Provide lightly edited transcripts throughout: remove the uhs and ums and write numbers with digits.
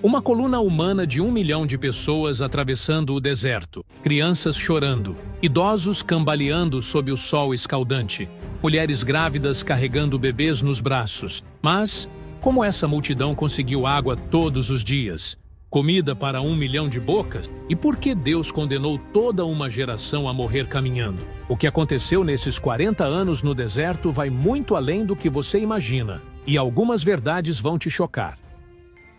Uma coluna humana de 1 milhão de pessoas atravessando o deserto, crianças chorando, idosos cambaleando sob o sol escaldante, mulheres grávidas carregando bebês nos braços. Mas, como essa multidão conseguiu água todos os dias? Comida para 1 milhão de bocas? E por que Deus condenou toda uma geração a morrer caminhando? O que aconteceu nesses 40 anos no deserto vai muito além do que você imagina, e algumas verdades vão te chocar.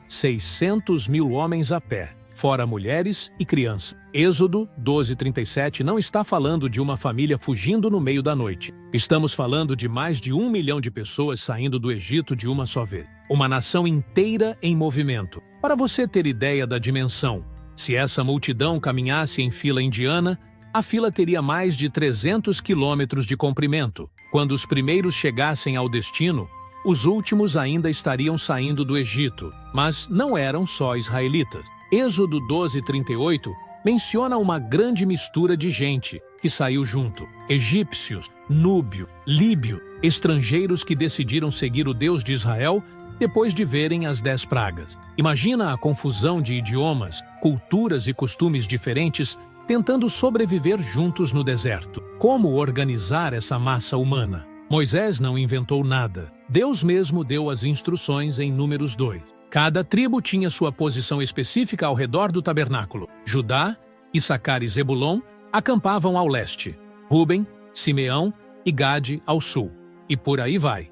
600 mil homens a pé, fora mulheres e crianças. Êxodo 12:37 não está falando de uma família fugindo no meio da noite. Estamos falando de mais de 1 milhão de pessoas saindo do Egito de uma só vez. Uma nação inteira em movimento. Para você ter ideia da dimensão, se essa multidão caminhasse em fila indiana, a fila teria mais de 300 quilômetros de comprimento. Quando os primeiros chegassem ao destino, os últimos ainda estariam saindo do Egito, mas não eram só israelitas. Êxodo 12:38 menciona uma grande mistura de gente que saiu junto. Egípcios, núbio, líbio, estrangeiros que decidiram seguir o Deus de Israel depois de verem as 10 pragas. Imagina a confusão de idiomas, culturas e costumes diferentes tentando sobreviver juntos no deserto. Como organizar essa massa humana? Moisés não inventou nada. Deus mesmo deu as instruções em Números 2. Cada tribo tinha sua posição específica ao redor do tabernáculo. Judá, Issacar e Zebulon acampavam ao leste. Rúben, Simeão e Gade ao sul. E por aí vai.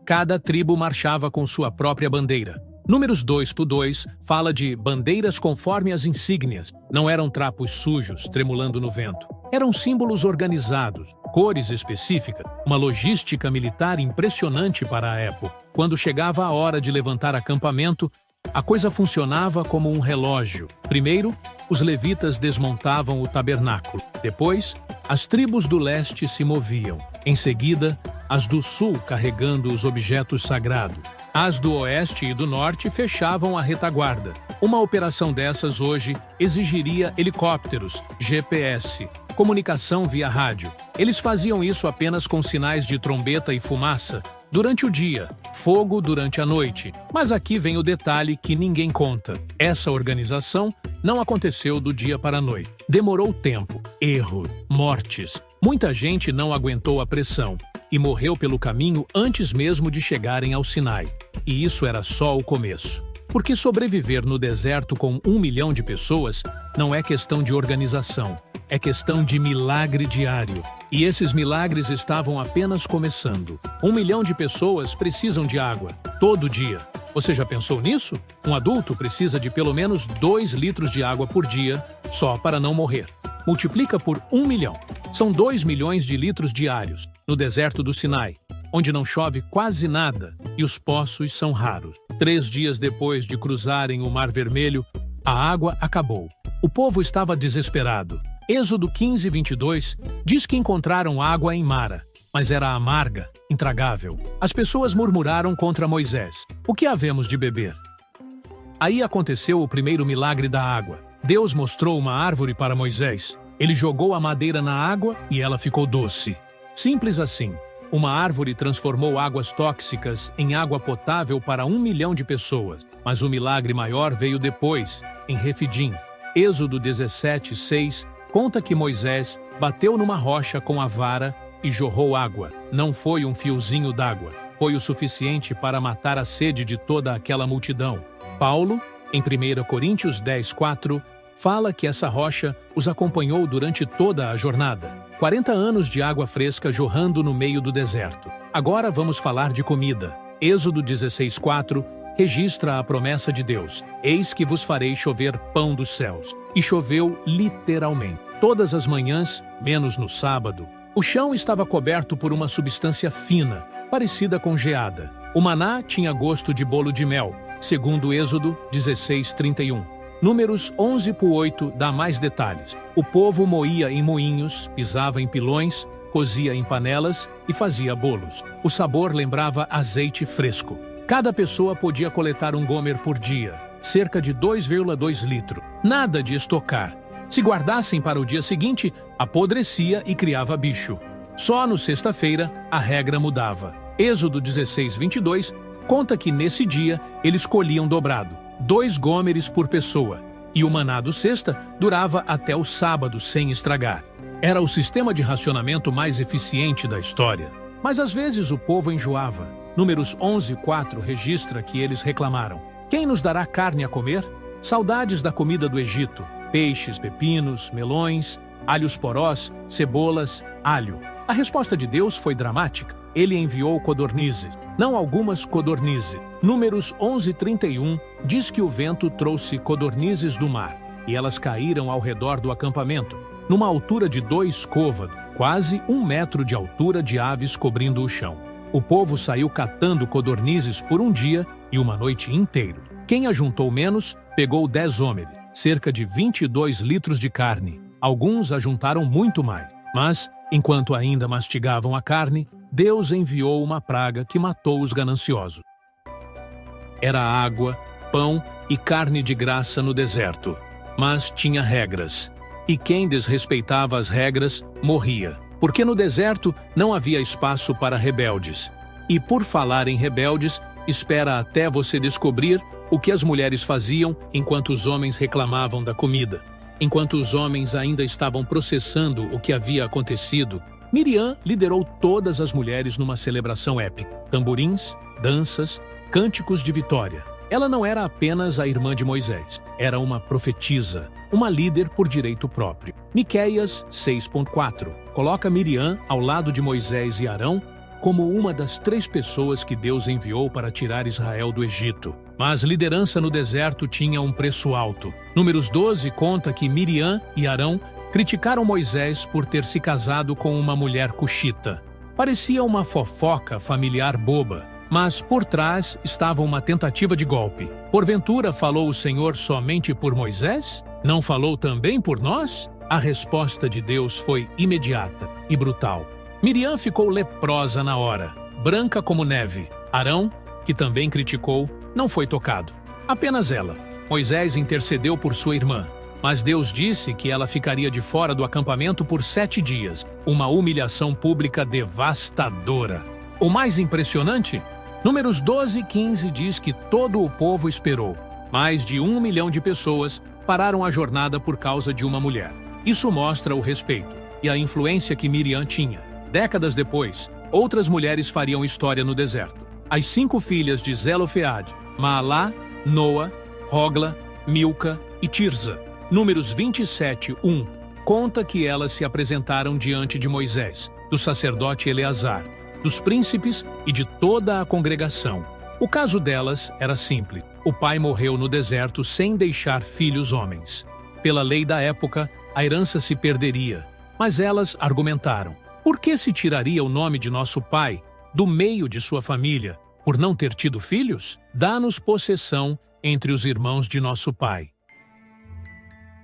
Cada tribo marchava com sua própria bandeira. Números 2:2 fala de bandeiras conforme as insígnias. Não eram trapos sujos, tremulando no vento. Eram símbolos organizados, cores específicas, uma logística militar impressionante para a época. Quando chegava a hora de levantar acampamento, a coisa funcionava como um relógio. Primeiro, os levitas desmontavam o tabernáculo. Depois, as tribos do leste se moviam. Em seguida, as do sul carregando os objetos sagrados. As do oeste e do norte fechavam a retaguarda. Uma operação dessas hoje exigiria helicópteros, GPS, comunicação via rádio. Eles faziam isso apenas com sinais de trombeta e fumaça durante o dia, fogo durante a noite. Mas aqui vem o detalhe que ninguém conta. Essa organização não aconteceu do dia para a noite. Demorou tempo, erros, mortes. Muita gente não aguentou a pressão e morreu pelo caminho antes mesmo de chegarem ao Sinai. E isso era só o começo. Porque sobreviver no deserto com 1 milhão de pessoas não é questão de organização, é questão de milagre diário. E esses milagres estavam apenas começando. 1 milhão de pessoas precisam de água, todo dia. Você já pensou nisso? Um adulto precisa de pelo menos 2 litros de água por dia, só para não morrer. Multiplica por 1 milhão. São 2 milhões de litros diários, no deserto do Sinai, onde não chove quase nada e os poços são raros. 3 dias depois de cruzarem o Mar Vermelho, a água acabou. O povo estava desesperado. Êxodo 15:22 diz que encontraram água em Mara, mas era amarga, intragável. As pessoas murmuraram contra Moisés. O que havemos de beber? Aí aconteceu o primeiro milagre da água. Deus mostrou uma árvore para Moisés. Ele jogou a madeira na água e ela ficou doce. Simples assim. Uma árvore transformou águas tóxicas em água potável para 1 milhão de pessoas. Mas o milagre maior veio depois, em Refidim. Êxodo 17:6 conta que Moisés bateu numa rocha com a vara e jorrou água. Não foi um fiozinho d'água. Foi o suficiente para matar a sede de toda aquela multidão. Paulo, em 1 Coríntios 10:4, fala que essa rocha os acompanhou durante toda a jornada. 40 anos de água fresca jorrando no meio do deserto. Agora vamos falar de comida. Êxodo 16:4 registra a promessa de Deus. Eis que vos farei chover pão dos céus. E choveu literalmente. Todas as manhãs, menos no sábado, o chão estava coberto por uma substância fina, parecida com geada. O maná tinha gosto de bolo de mel, segundo Êxodo 16:31. Números 11:8 dá mais detalhes. O povo moía em moinhos, pisava em pilões, cozia em panelas e fazia bolos. O sabor lembrava azeite fresco. Cada pessoa podia coletar um gomer por dia, cerca de 2,2 litros. Nada de estocar. Se guardassem para o dia seguinte, apodrecia e criava bicho. Só no sexta-feira, a regra mudava. Êxodo 16:22 conta que nesse dia eles colhiam dobrado. 2 gômeres por pessoa, e o maná do cesta durava até o sábado sem estragar. Era o sistema de racionamento mais eficiente da história. Mas às vezes o povo enjoava. Números 11:4 registra que eles reclamaram: quem nos dará carne a comer? Saudades da comida do Egito, peixes, pepinos, melões, alhos porós, cebolas, alho. A resposta de Deus foi dramática. Ele enviou codornizes, não algumas codornizes. Números 11:31 diz que o vento trouxe codornizes do mar, e elas caíram ao redor do acampamento, numa altura de 2 côvados, quase 1 metro de altura de aves cobrindo o chão. O povo saiu catando codornizes por um dia e uma noite inteiro. Quem ajuntou menos, pegou 10 homens, cerca de 22 litros de carne. Alguns ajuntaram muito mais, mas, enquanto ainda mastigavam a carne, Deus enviou uma praga que matou os gananciosos. Era água, pão e carne de graça no deserto, mas tinha regras. E quem desrespeitava as regras, morria. Porque no deserto não havia espaço para rebeldes. E por falar em rebeldes, espera até você descobrir o que as mulheres faziam enquanto os homens reclamavam da comida. Enquanto os homens ainda estavam processando o que havia acontecido, Miriam liderou todas as mulheres numa celebração épica. Tamborins, danças, cânticos de vitória. Ela não era apenas a irmã de Moisés, era uma profetisa, uma líder por direito próprio. Miqueias 6:4 coloca Miriam ao lado de Moisés e Arão como uma das 3 pessoas que Deus enviou para tirar Israel do Egito. Mas liderança no deserto tinha um preço alto. Números 12 conta que Miriam e Arão criticaram Moisés por ter se casado com uma mulher cuxita. Parecia uma fofoca familiar boba, mas por trás estava uma tentativa de golpe. Porventura falou o Senhor somente por Moisés? Não falou também por nós? A resposta de Deus foi imediata e brutal. Miriam ficou leprosa na hora, branca como neve. Arão, que também criticou, não foi tocado. Apenas ela. Moisés intercedeu por sua irmã, mas Deus disse que ela ficaria de fora do acampamento por 7 dias. Uma humilhação pública devastadora. O mais impressionante? Números 12:15 diz que todo o povo esperou. Mais de 1 milhão de pessoas pararam a jornada por causa de uma mulher. Isso mostra o respeito e a influência que Miriam tinha. Décadas depois, outras mulheres fariam história no deserto. As 5 filhas de Zelofeade, Maalá, Noa, Hogla, Milca e Tirza. Números 27:1 conta que elas se apresentaram diante de Moisés, do sacerdote Eleazar, dos príncipes e de toda a congregação. O caso delas era simples. O pai morreu no deserto sem deixar filhos homens. Pela lei da época, a herança se perderia. Mas elas argumentaram: por que se tiraria o nome de nosso pai do meio de sua família, por não ter tido filhos? Dá-nos possessão entre os irmãos de nosso pai.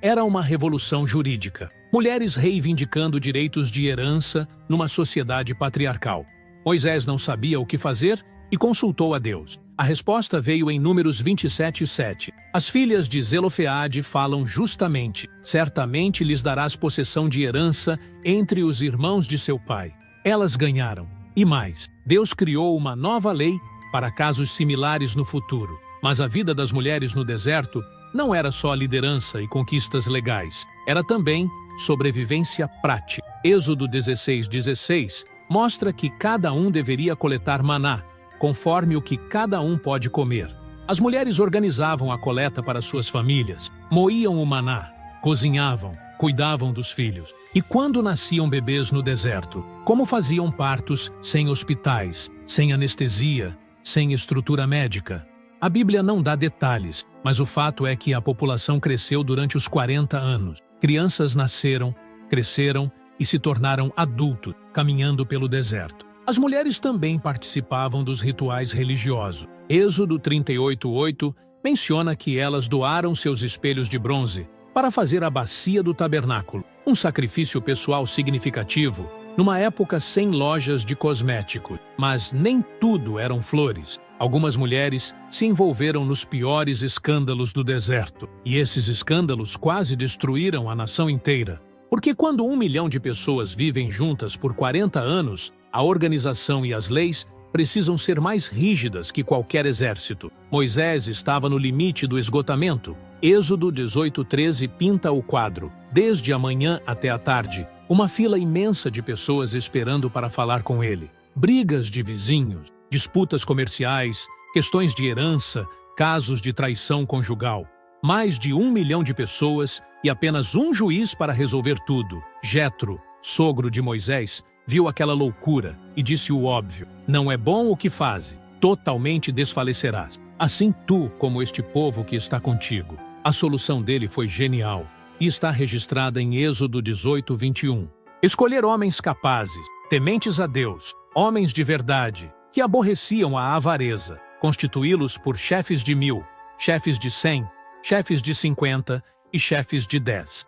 Era uma revolução jurídica. Mulheres reivindicando direitos de herança numa sociedade patriarcal. Moisés não sabia o que fazer e consultou a Deus. A resposta veio em Números 27:7. As filhas de Zelofeade falam justamente: certamente lhes darás possessão de herança entre os irmãos de seu pai. Elas ganharam. E mais, Deus criou uma nova lei para casos similares no futuro. Mas a vida das mulheres no deserto não era só liderança e conquistas legais. Era também sobrevivência prática. Êxodo 16:16 mostra que cada um deveria coletar maná, conforme o que cada um pode comer. As mulheres organizavam a coleta para suas famílias, moíam o maná, cozinhavam, cuidavam dos filhos. E quando nasciam bebês no deserto, como faziam partos sem hospitais, sem anestesia, sem estrutura médica? A Bíblia não dá detalhes, mas o fato é que a população cresceu durante os 40 anos. Crianças nasceram, cresceram e se tornaram adultos, caminhando pelo deserto. As mulheres também participavam dos rituais religiosos. Êxodo 38:8 menciona que elas doaram seus espelhos de bronze para fazer a bacia do tabernáculo, um sacrifício pessoal significativo numa época sem lojas de cosméticos. Mas nem tudo eram flores. Algumas mulheres se envolveram nos piores escândalos do deserto, e esses escândalos quase destruíram a nação inteira. Porque quando 1 milhão de pessoas vivem juntas por 40 anos, a organização e as leis precisam ser mais rígidas que qualquer exército. Moisés estava no limite do esgotamento. Êxodo 18:13 pinta o quadro. Desde a manhã até a tarde, uma fila imensa de pessoas esperando para falar com ele. Brigas de vizinhos, disputas comerciais, questões de herança, casos de traição conjugal. Mais de 1 milhão de pessoas e apenas um juiz para resolver tudo. Jetro, sogro de Moisés, viu aquela loucura e disse o óbvio: não é bom o que faze, totalmente desfalecerás. Assim tu, como este povo que está contigo. A solução dele foi genial e está registrada em Êxodo 18:21. Escolher homens capazes, tementes a Deus, homens de verdade, que aborreciam a avareza, constituí-los por chefes de 1000, chefes de 100, chefes de 50 e chefes de 10.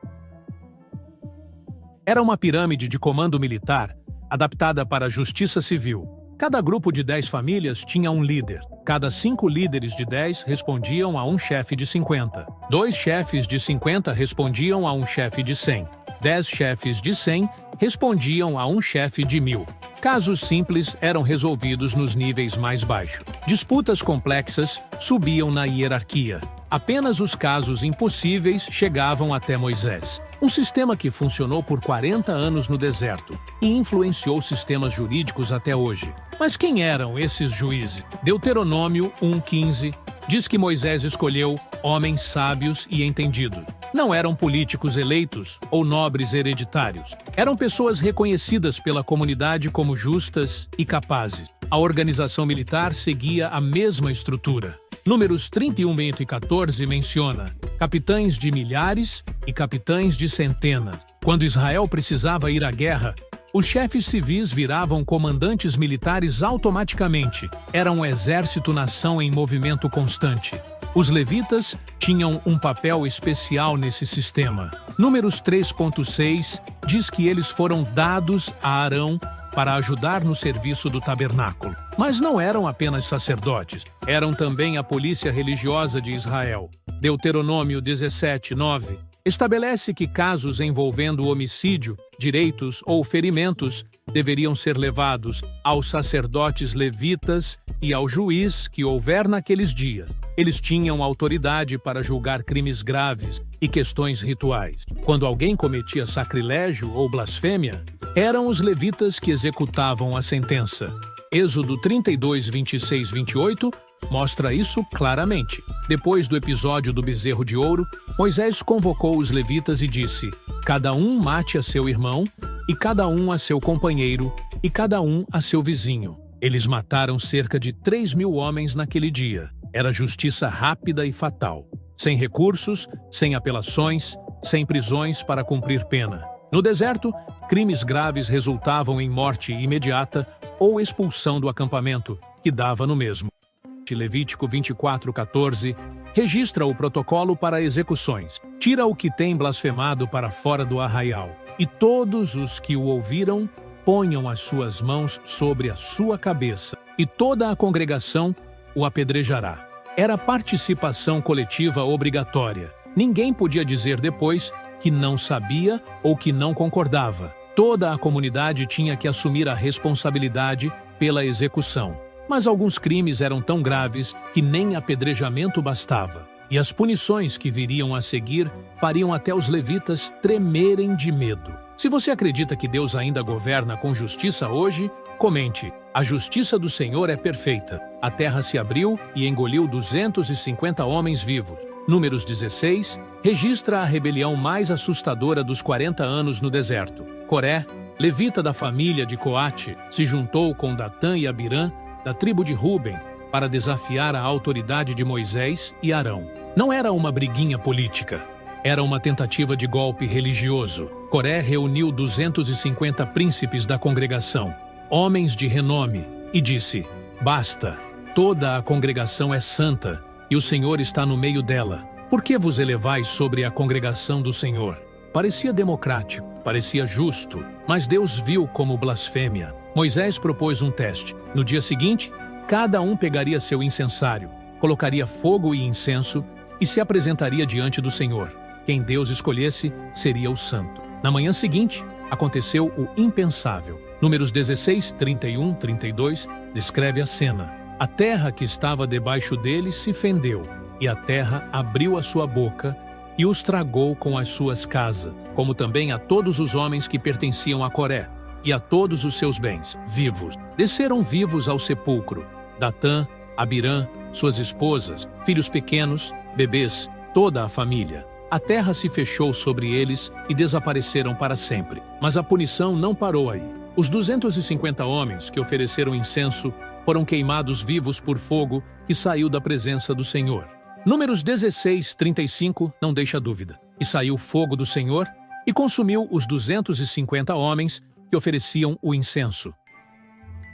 Era uma pirâmide de comando militar adaptada para a justiça civil. Cada grupo de 10 famílias tinha um líder. Cada 5 líderes de 10 respondiam a um chefe de 50. 2 chefes de 50 respondiam a um chefe de 100. 10 chefes de 100 respondiam a um chefe de 1000. Casos simples eram resolvidos nos níveis mais baixos. Disputas complexas subiam na hierarquia. Apenas os casos impossíveis chegavam até Moisés. Um sistema que funcionou por 40 anos no deserto e influenciou sistemas jurídicos até hoje. Mas quem eram esses juízes? Deuteronômio 1:15 diz que Moisés escolheu homens sábios e entendidos. Não eram políticos eleitos ou nobres hereditários. Eram pessoas reconhecidas pela comunidade como justas e capazes. A organização militar seguia a mesma estrutura. Números 31:14 menciona capitães de milhares e capitães de centenas. Quando Israel precisava ir à guerra, os chefes civis viravam comandantes militares automaticamente. Era um exército-nação em movimento constante. Os levitas tinham um papel especial nesse sistema. Números 3:6 diz que eles foram dados a Arão para ajudar no serviço do tabernáculo. Mas não eram apenas sacerdotes, eram também a polícia religiosa de Israel. Deuteronômio 17:9 estabelece que casos envolvendo homicídio, direitos ou ferimentos deveriam ser levados aos sacerdotes levitas e ao juiz que houver naqueles dias. Eles tinham autoridade para julgar crimes graves e questões rituais. Quando alguém cometia sacrilégio ou blasfêmia, eram os levitas que executavam a sentença. Êxodo 32:26-28 mostra isso claramente. Depois do episódio do bezerro de ouro, Moisés convocou os levitas e disse: cada um mate a seu irmão, e cada um a seu companheiro, e cada um a seu vizinho. Eles mataram cerca de 3.000 homens naquele dia. Era justiça rápida e fatal. Sem recursos, sem apelações, sem prisões para cumprir pena. No deserto, crimes graves resultavam em morte imediata ou expulsão do acampamento, que dava no mesmo. Levítico 24:14 registra o protocolo para execuções. Tira o que tem blasfemado para fora do arraial, e todos os que o ouviram ponham as suas mãos sobre a sua cabeça, e toda a congregação o apedrejará. Era participação coletiva obrigatória. Ninguém podia dizer depois que não sabia ou que não concordava. Toda a comunidade tinha que assumir a responsabilidade pela execução. Mas alguns crimes eram tão graves que nem apedrejamento bastava. E as punições que viriam a seguir fariam até os levitas tremerem de medo. Se você acredita que Deus ainda governa com justiça hoje, comente: a justiça do Senhor é perfeita. A terra se abriu e engoliu 250 homens vivos. Números 16 registra a rebelião mais assustadora dos 40 anos no deserto. Coré, levita da família de Coate, se juntou com Datã e Abirã, da tribo de Ruben, para desafiar a autoridade de Moisés e Arão. Não era uma briguinha política, era uma tentativa de golpe religioso. Coré reuniu 250 príncipes da congregação, homens de renome, e disse: basta, toda a congregação é santa, e o Senhor está no meio dela. Por que vos elevais sobre a congregação do Senhor? Parecia democrático, parecia justo, mas Deus viu como blasfêmia. Moisés propôs um teste. No dia seguinte, cada um pegaria seu incensário, colocaria fogo e incenso e se apresentaria diante do Senhor. Quem Deus escolhesse seria o santo. Na manhã seguinte, aconteceu o impensável. Números 16, 31, 32 descreve a cena. A terra que estava debaixo deles se fendeu, e a terra abriu a sua boca e os tragou com as suas casas, como também a todos os homens que pertenciam a Coré, e a todos os seus bens, vivos. Desceram vivos ao sepulcro, Datã, Abirã, suas esposas, filhos pequenos, bebês, toda a família. A terra se fechou sobre eles e desapareceram para sempre. Mas a punição não parou aí. Os 250 homens que ofereceram incenso foram queimados vivos por fogo que saiu da presença do Senhor. Números 16, 35 não deixa dúvida. E saiu fogo do Senhor e consumiu os 250 homens que ofereciam o incenso.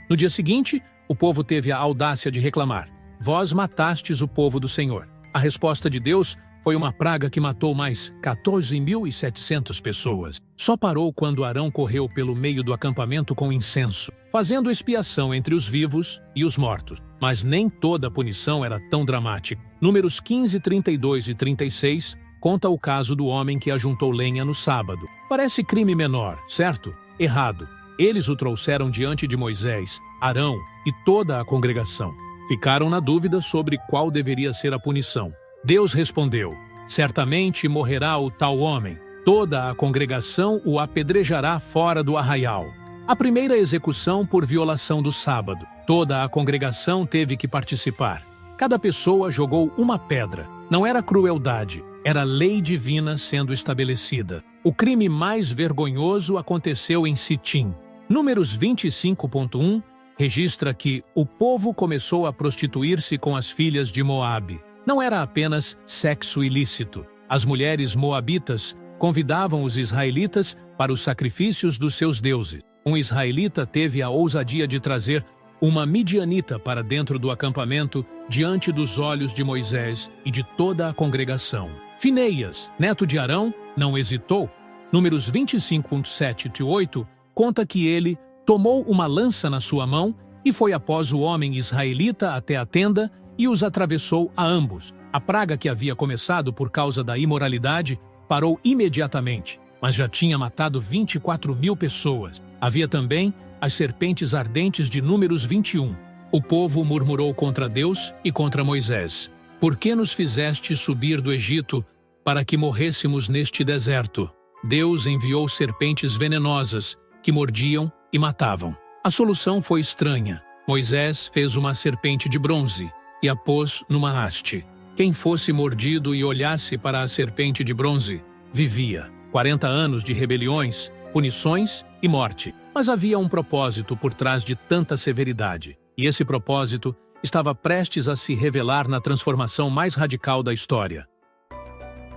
No dia seguinte, o povo teve a audácia de reclamar: vós matastes o povo do Senhor. A resposta de Deus foi uma praga que matou mais 14.700 pessoas. Só parou quando Arão correu pelo meio do acampamento com incenso, fazendo expiação entre os vivos e os mortos. Mas nem toda a punição era tão dramática. Números 15, 32 e 36 conta o caso do homem que ajuntou lenha no sábado. Parece crime menor, certo? Errado. Eles o trouxeram diante de Moisés, Arão e toda a congregação. Ficaram na dúvida sobre qual deveria ser a punição. Deus respondeu: certamente morrerá o tal homem. Toda a congregação o apedrejará fora do arraial. A primeira execução por violação do sábado. Toda a congregação teve que participar. Cada pessoa jogou uma pedra. Não era crueldade, era lei divina sendo estabelecida. O crime mais vergonhoso aconteceu em Sitim. Números 25.1 registra que o povo começou a prostituir-se com as filhas de Moabe. Não era apenas sexo ilícito. As mulheres moabitas convidavam os israelitas para os sacrifícios dos seus deuses. Um israelita teve a ousadia de trazer uma midianita para dentro do acampamento diante dos olhos de Moisés e de toda a congregação. Fineias, neto de Arão, não hesitou. Números 25.7-8 conta que ele tomou uma lança na sua mão e foi após o homem israelita até a tenda e os atravessou a ambos. A praga que havia começado por causa da imoralidade parou imediatamente, mas já tinha matado 24.000 pessoas. Havia também as serpentes ardentes de Números 21. O povo murmurou contra Deus e contra Moisés: por que nos fizeste subir do Egito para que morrêssemos neste deserto? Deus enviou serpentes venenosas que mordiam e matavam. A solução foi estranha. Moisés fez uma serpente de bronze e a pôs numa haste. Quem fosse mordido e olhasse para a serpente de bronze, vivia. 40 anos de rebeliões, punições e morte. Mas havia um propósito por trás de tanta severidade. E esse propósito estava prestes a se revelar na transformação mais radical da história.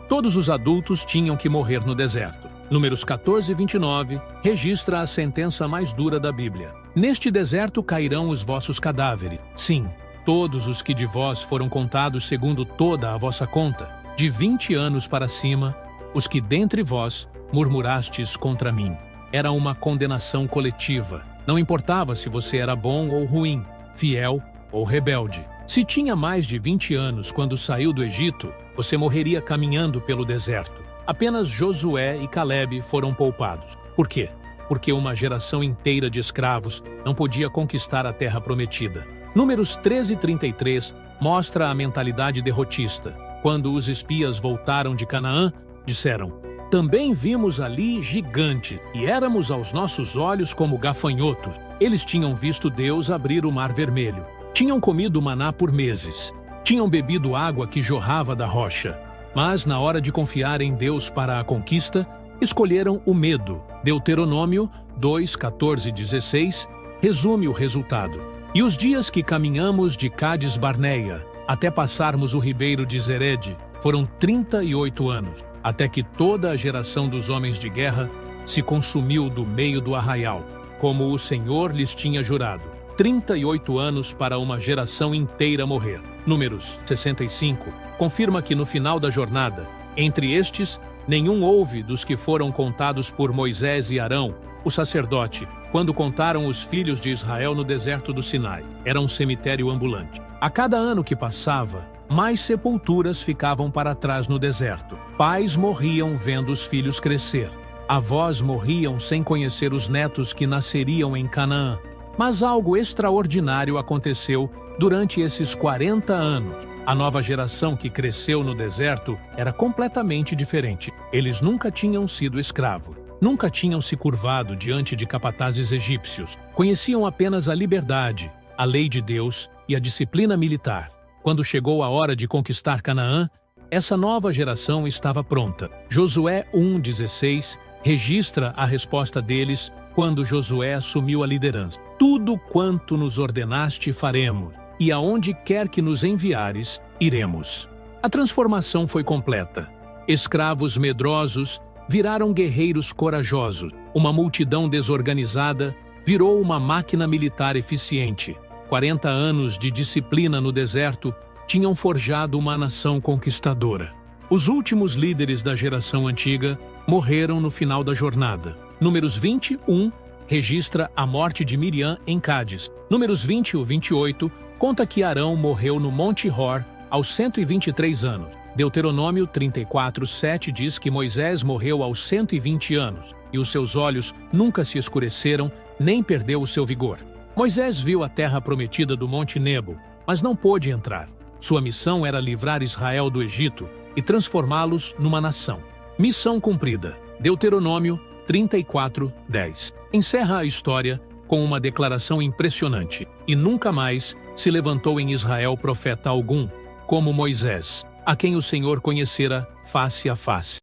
Todos os adultos tinham que morrer no deserto. Números 14 e 29 registra a sentença mais dura da Bíblia. Neste deserto cairão os vossos cadáveres. Sim, todos os que de vós foram contados segundo toda a vossa conta, de 20 anos para cima, os que dentre vós murmurastes contra mim. Era uma condenação coletiva. Não importava se você era bom ou ruim, fiel ou rebelde. Se tinha mais de 20 anos quando saiu do Egito, você morreria caminhando pelo deserto. Apenas Josué e Calebe foram poupados. Por quê? Porque uma geração inteira de escravos não podia conquistar a terra prometida. Números 13:33 mostra a mentalidade derrotista. Quando os espias voltaram de Canaã, disseram: também vimos ali gigantes, e éramos aos nossos olhos como gafanhotos. Eles tinham visto Deus abrir o Mar Vermelho. Tinham comido maná por meses. Tinham bebido água que jorrava da rocha. Mas, na hora de confiar em Deus para a conquista, escolheram o medo. Deuteronômio 2, 14 e 16 resume o resultado. E os dias que caminhamos de Cádiz Barneia até passarmos o ribeiro de Zered foram 38 anos, até que toda a geração dos homens de guerra se consumiu do meio do arraial, como o Senhor lhes tinha jurado. 38 anos para uma geração inteira morrer. Números 65 confirma que no final da jornada, entre estes, nenhum houve dos que foram contados por Moisés e Arão, o sacerdote, quando contaram os filhos de Israel no deserto do Sinai. Era um cemitério ambulante. A cada ano que passava, mais sepulturas ficavam para trás no deserto. Pais morriam vendo os filhos crescer. Avós morriam sem conhecer os netos que nasceriam em Canaã. Mas algo extraordinário aconteceu durante esses 40 anos. A nova geração que cresceu no deserto era completamente diferente. Eles nunca tinham sido escravos. Nunca tinham se curvado diante de capatazes egípcios. Conheciam apenas a liberdade, a lei de Deus e a disciplina militar. Quando chegou a hora de conquistar Canaã, essa nova geração estava pronta. Josué 1:16 registra a resposta deles quando Josué assumiu a liderança. Tudo quanto nos ordenaste faremos, e aonde quer que nos enviares, iremos. A transformação foi completa. Escravos medrosos viraram guerreiros corajosos. Uma multidão desorganizada virou uma máquina militar eficiente. 40 anos de disciplina no deserto tinham forjado uma nação conquistadora. Os últimos líderes da geração antiga morreram no final da jornada. Números 21 registra a morte de Miriam em Cádiz. Números 20 e 28 conta que Arão morreu no Monte Hor aos 123 anos. Deuteronômio 34:7 diz que Moisés morreu aos 120 anos e os seus olhos nunca se escureceram nem perdeu o seu vigor. Moisés viu a terra prometida do Monte Nebo, mas não pôde entrar. Sua missão era livrar Israel do Egito e transformá-los numa nação. Missão cumprida. Deuteronômio 34:10. Encerra a história com uma declaração impressionante. E nunca mais se levantou em Israel profeta algum, como Moisés, a quem o Senhor conhecera face a face.